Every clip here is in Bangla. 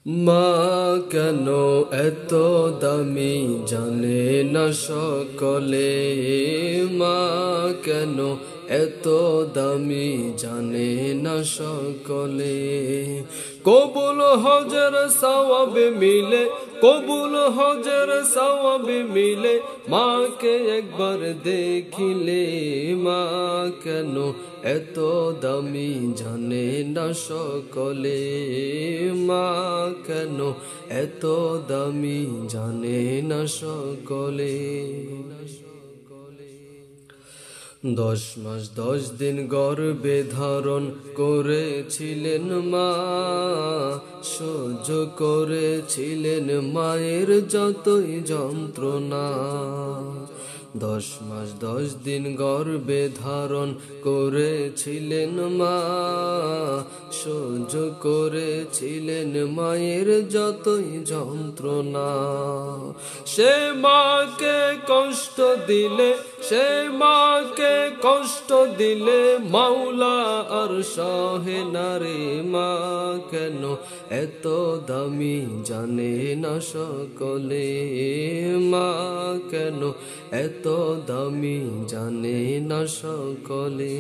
মা কেন এত দামি জানে না সকলে, মা কেন এত দামি জানে না সকলে। কবুল হজের সওয়াবে মিলে, কবুল হজের সওয়াবে মিলে, মাকে একবার দেখিলে। মা কেন এত দামি জানে না সকলে, মা কেন এত দামি জানে না সকলে। 10 মাস 10 দিন গর্ভে ধারণ করেছিলেন মা, সহ্য করেছিলেন মায়ের যতই যন্ত্রণা। 10 মাস 10 দিন গর্ভে ধারণ করেছিলেন মা, সহ্য করেছিলেন মায়ের যতই যন্ত্রণা। সে মাকে কষ্ট দিলে, সে মাকে কষ্ট দিলে মাওলা আর সহে না রে। মা কেন এত দামি জানে না সকলে, মা কেন এত দামি জানে না সকলে।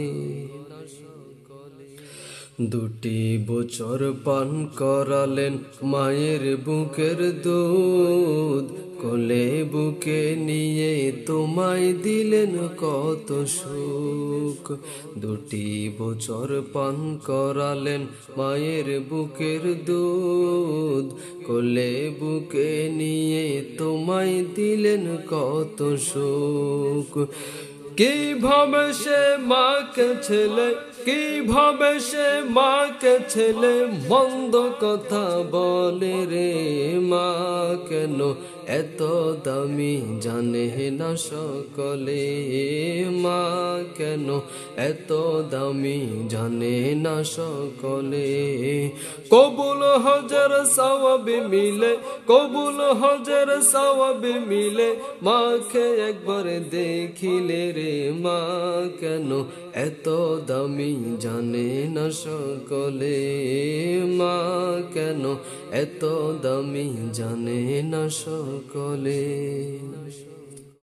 2 বছর পান করালেন মায়ের বুকের দুধ, কোলে বুকে নিয়ে তোমায় দিলেন কত সুখ। 2 বছর পান করালেন মায়ের বুকের দুধ, কোলে বুকে নিয়ে তোমায় দিলেন কত সুখ। কিভাবে সে মাকে ছেলে, কিভাবে সে মাকে ছেলে মন্দ কথা বলে রে। মা কেন এত দামি জানে না সকলে, মা কেন এত দামি জানে না সকলে। কবুল হজের সওয়াবে মিলে, কবুল হজের সওয়াবে মিলে, মাকে একবার দেখিলে রে। মা কেন এত দামি জানে না সকলে, মা কেন এত দামি জানে না সকলে।